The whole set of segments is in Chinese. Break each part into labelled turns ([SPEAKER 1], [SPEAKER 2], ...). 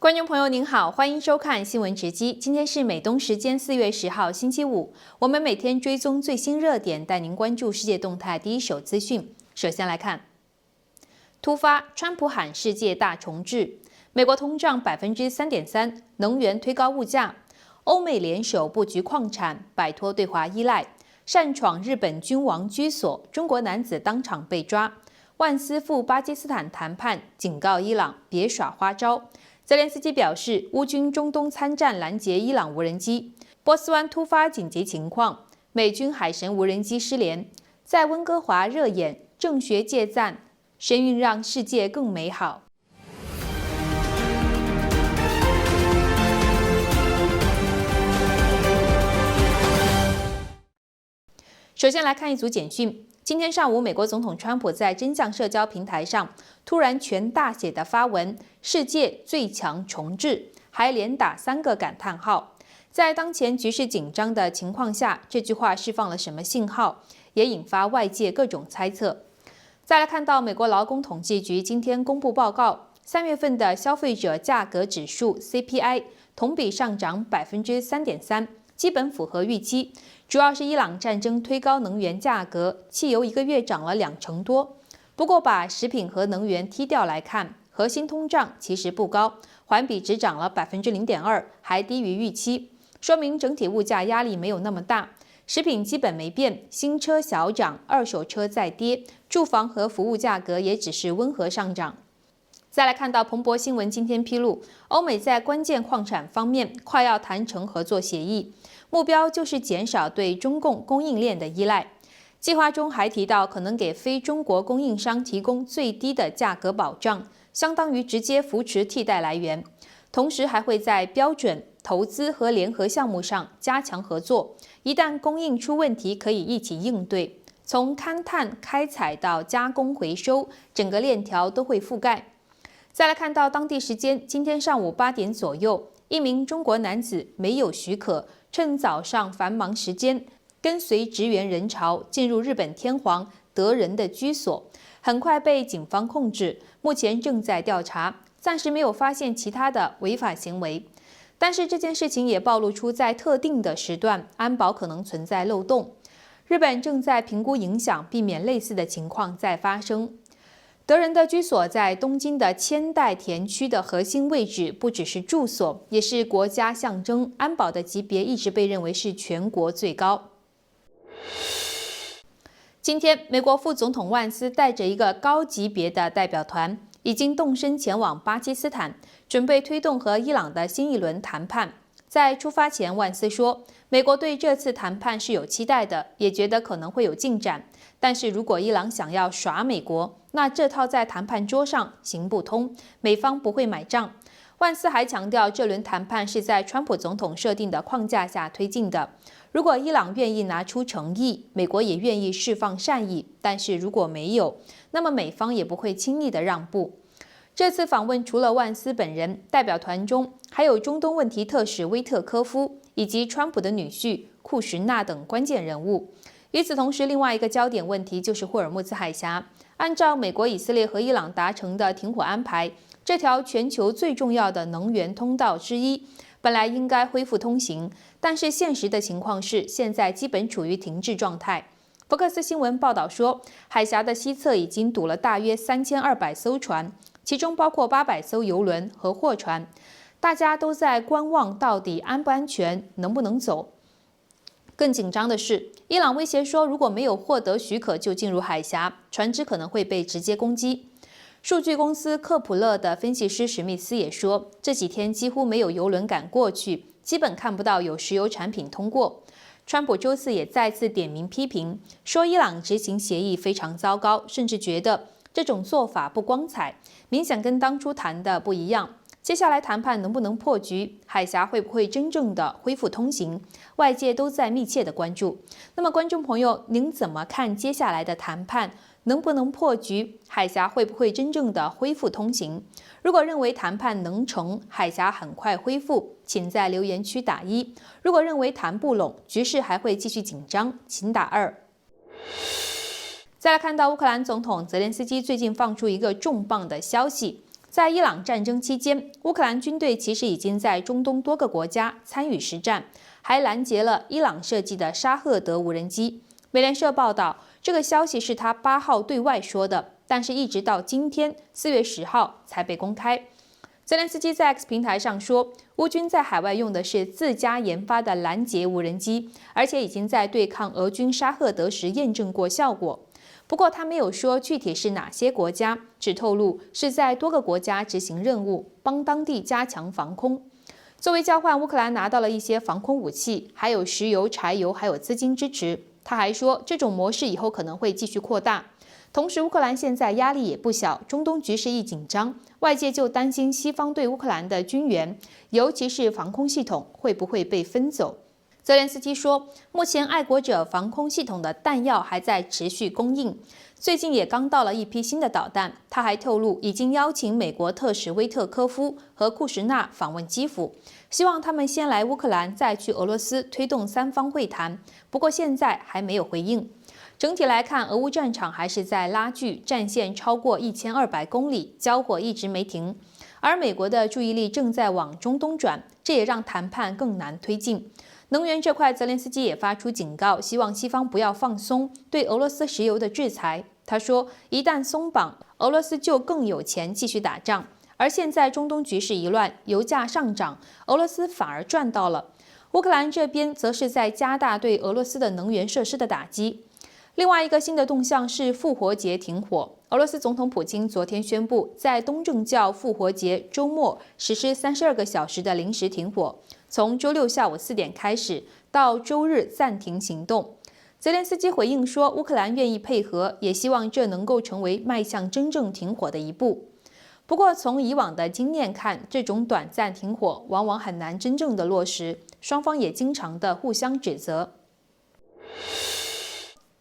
[SPEAKER 1] 观众朋友您好，欢迎收看新闻直击。今天是美东时间4月10号星期五，我们每天追踪最新热点，带您关注世界动态第一手资讯。首先来看，突发，川普喊世界大重置，美国通胀3.3%，能源推高物价，欧美联手布局矿产，摆脱对华依赖，擅闯日本君王居所，中国男子当场被抓，万斯赴巴基斯坦谈判，警告伊朗别耍花招。泽连斯基表示，乌军中东参战拦截伊朗无人机。波斯湾突发紧急情况，美军海神无人机失联。在温哥华热演，郑学界赞神韵让世界更美好。首先来看一组简讯。今天上午，美国总统川普在真相社交平台上突然全大写的发文“世界最强重置”，还连打3个感叹号。在当前局势紧张的情况下，这句话释放了什么信号，也引发外界各种猜测。再来看到美国劳工统计局今天公布报告，3月份的消费者价格指数 CPI 同比上涨3.3%，基本符合预期。主要是伊朗战争推高能源价格，汽油1个月涨了2成多。不过把食品和能源踢掉来看，核心通胀其实不高，环比只涨了0.2%，还低于预期，说明整体物价压力没有那么大。食品基本没变，新车小涨，二手车在跌，住房和服务价格也只是温和上涨。再来看到彭博新闻今天披露，欧美在关键矿产方面快要谈成合作协议，目标就是减少对中共供应链的依赖。计划中还提到，可能给非中国供应商提供最低的价格保障，相当于直接扶持替代来源。同时还会在标准、投资和联合项目上加强合作，一旦供应出问题，可以一起应对。从勘探、开采到加工回收，整个链条都会覆盖。再来看到当地时间今天上午8点左右，一名中国男子没有许可，趁早上繁忙时间，跟随职员人潮进入日本天皇德仁的居所，很快被警方控制，目前正在调查，暂时没有发现其他的违法行为。但是这件事情也暴露出在特定的时段，安保可能存在漏洞。日本正在评估影响，避免类似的情况再发生。德仁的居所在东京的千代田区的核心位置，不只是住所，也是国家象征，安保的级别一直被认为是全国最高。今天，美国副总统万斯带着一个高级别的代表团，已经动身前往巴基斯坦，准备推动和伊朗的新一轮谈判。在出发前，万斯说，美国对这次谈判是有期待的，也觉得可能会有进展。但是如果伊朗想要耍美国，那这套在谈判桌上行不通，美方不会买账。万斯还强调，这轮谈判是在川普总统设定的框架下推进的。如果伊朗愿意拿出诚意，美国也愿意释放善意，但是如果没有，那么美方也不会轻易的让步。这次访问除了万斯本人，代表团中还有中东问题特使威特科夫以及川普的女婿库什纳等关键人物。与此同时，另外一个焦点问题就是霍尔木兹海峡。按照美国、以色列和伊朗达成的停火安排，这条全球最重要的能源通道之一，本来应该恢复通行，但是现实的情况是，现在基本处于停滞状态。福克斯新闻报道说，海峡的西侧已经堵了大约3200艘船，其中包括800艘邮轮和货船，大家都在观望到底安不安全，能不能走。更紧张的是，伊朗威胁说，如果没有获得许可就进入海峡，船只可能会被直接攻击。数据公司科普勒的分析师史密斯也说，这几天几乎没有邮轮赶过去，基本看不到有石油产品通过。川普周四也再次点名批评，说伊朗执行协议非常糟糕，甚至觉得这种做法不光彩，明显跟当初谈的不一样。接下来谈判能不能破局，海峡会不会真正的恢复通行，外界都在密切的关注。那么观众朋友，您怎么看接下来的谈判能不能破局，海峡会不会真正的恢复通行？如果认为谈判能成，海峡很快恢复，请在留言区打1；如果认为谈不拢，局势还会继续紧张，请打2。再来看到乌克兰总统泽连斯基最近放出一个重磅的消息，在伊朗战争期间，乌克兰军队其实已经在中东多个国家参与实战，还拦截了伊朗设计的沙赫德无人机。美联社报道，这个消息是他8号对外说的，但是一直到今天4月10号才被公开。泽连斯基在 X 平台上说，乌军在海外用的是自家研发的拦截无人机，而且已经在对抗俄军沙赫德时验证过效果。不过他没有说具体是哪些国家，只透露是在多个国家执行任务，帮当地加强防空。作为交换，乌克兰拿到了一些防空武器，还有石油、柴油，还有资金支持。他还说，这种模式以后可能会继续扩大。同时，乌克兰现在压力也不小，中东局势一紧张，外界就担心西方对乌克兰的军援，尤其是防空系统会不会被分走。泽连斯基说，目前爱国者防空系统的弹药还在持续供应，最近也刚到了一批新的导弹。他还透露，已经邀请美国特使威特科夫和库什纳访问基辅，希望他们先来乌克兰，再去俄罗斯推动3方会谈。不过现在还没有回应。整体来看，俄乌战场还是在拉锯，战线超过1200公里，交火一直没停。而美国的注意力正在往中东转，这也让谈判更难推进。能源这块，泽连斯基也发出警告，希望西方不要放松对俄罗斯石油的制裁。他说，一旦松绑，俄罗斯就更有钱继续打仗。而现在中东局势一乱，油价上涨，俄罗斯反而赚到了。乌克兰这边则是在加大对俄罗斯的能源设施的打击。另外一个新的动向是复活节停火。俄罗斯总统普京昨天宣布，在东正教复活节周末实施32个小时的临时停火，从周六下午4点开始，到周日暂停行动。泽连斯基回应说，乌克兰愿意配合，也希望这能够成为迈向真正停火的一步。不过，从以往的经验看，这种短暂停火往往很难真正的落实，双方也经常的互相指责。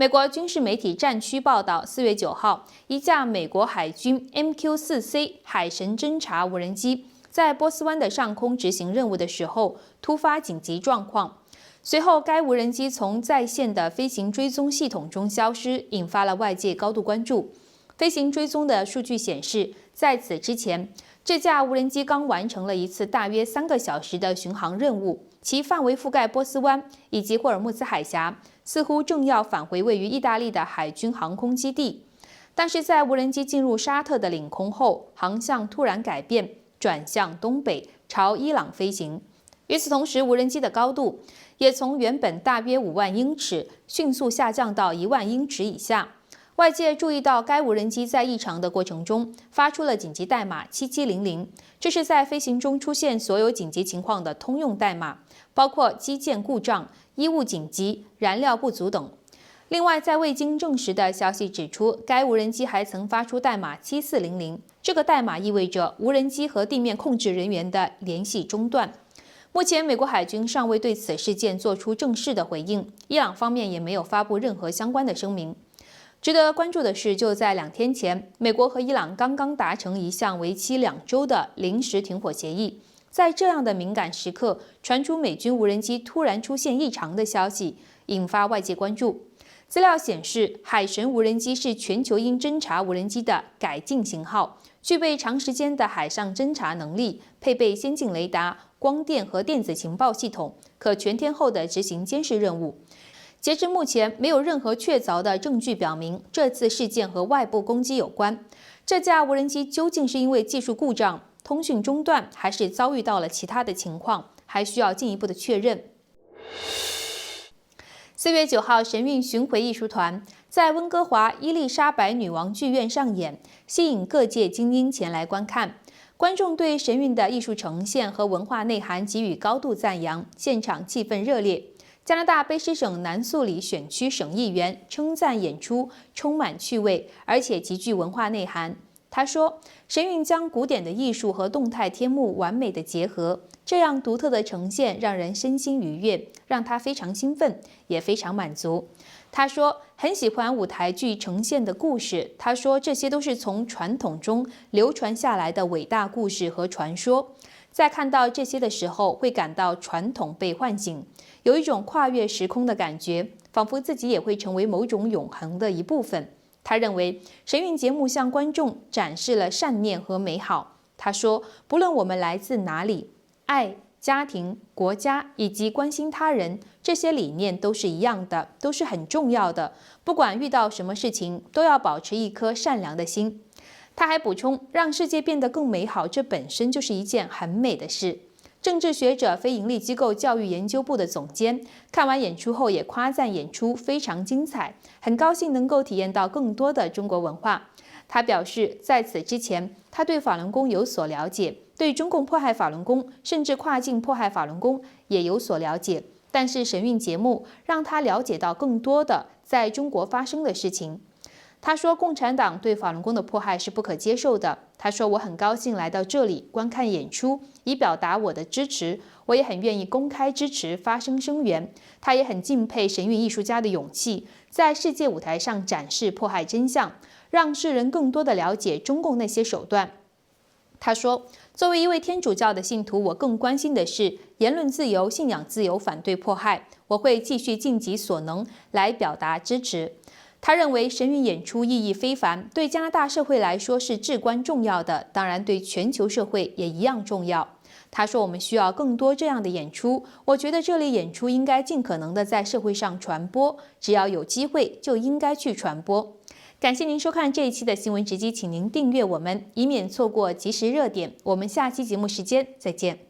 [SPEAKER 1] 美国军事媒体战区报道，4月9号，一架美国海军 MQ-4C 海神侦察无人机在波斯湾的上空执行任务的时候突发紧急状况，随后该无人机从在线的飞行追踪系统中消失，引发了外界高度关注。飞行追踪的数据显示，在此之前，这架无人机刚完成了一次大约3个小时的巡航任务，其范围覆盖波斯湾以及霍尔木兹海峡，似乎正要返回位于意大利的海军航空基地。但是在无人机进入沙特的领空后，航向突然改变，转向东北，朝伊朗飞行。与此同时，无人机的高度也从原本大约5万英尺迅速下降到1万英尺以下。外界注意到，该无人机在异常的过程中发出了紧急代码7700，这是在飞行中出现所有紧急情况的通用代码，包括机件故障、衣物紧急、燃料不足等。另外，在未经证实的消息指出，该无人机还曾发出代码7400，这个代码意味着无人机和地面控制人员的联系中断。目前，美国海军尚未对此事件做出正式的回应，伊朗方面也没有发布任何相关的声明。值得关注的是，就在2天前，美国和伊朗刚刚达成一项为期2周的临时停火协议。在这样的敏感时刻，传出美军无人机突然出现异常的消息，引发外界关注。资料显示，海神无人机是全球鹰侦察无人机的改进型号，具备长时间的海上侦察能力，配备先进雷达、光电和电子情报系统，可全天候地执行监视任务。截至目前，没有任何确凿的证据表明这次事件和外部攻击有关。这架无人机究竟是因为技术故障、通讯中断，还是遭遇到了其他的情况，还需要进一步的确认。4月9号，神韵巡回艺术团在温哥华伊丽莎白女王剧院上演，吸引各界精英前来观看。观众对神韵的艺术呈现和文化内涵给予高度赞扬，现场气氛热烈。加拿大卑诗省南素里选区省议员称赞演出充满趣味，而且极具文化内涵。他说，神韵将古典的艺术和动态天幕完美的结合，这样独特的呈现让人身心愉悦，让他非常兴奋，也非常满足。他说，很喜欢舞台剧呈现的故事。他说，这些都是从传统中流传下来的伟大故事和传说。在看到这些的时候，会感到传统被唤醒，有一种跨越时空的感觉，仿佛自己也会成为某种永恒的一部分。他认为，神韵节目向观众展示了善念和美好，他说，不论我们来自哪里，爱、家庭、国家以及关心他人，这些理念都是一样的，都是很重要的。不管遇到什么事情，都要保持一颗善良的心。他还补充，让世界变得更美好，这本身就是一件很美的事。政治学者非营利机构教育研究部的总监看完演出后也夸赞演出非常精彩，很高兴能够体验到更多的中国文化。他表示，在此之前，他对法轮功有所了解，对中共迫害法轮功，甚至跨境迫害法轮功也有所了解。但是神韵节目让他了解到更多的在中国发生的事情。他说，共产党对法轮功的迫害是不可接受的。他说，我很高兴来到这里观看演出，以表达我的支持。我也很愿意公开支持，发声声援。他也很敬佩神韵艺术家的勇气，在世界舞台上展示迫害真相，让世人更多的了解中共那些手段。他说，作为一位天主教的信徒，我更关心的是言论自由、信仰自由，反对迫害。我会继续尽己所能来表达支持。他认为神韵演出意义非凡，对加拿大社会来说是至关重要的，当然对全球社会也一样重要。他说，我们需要更多这样的演出，我觉得这类演出应该尽可能的在社会上传播，只要有机会就应该去传播。感谢您收看这一期的新闻直击，请您订阅我们，以免错过即时热点。我们下期节目时间再见。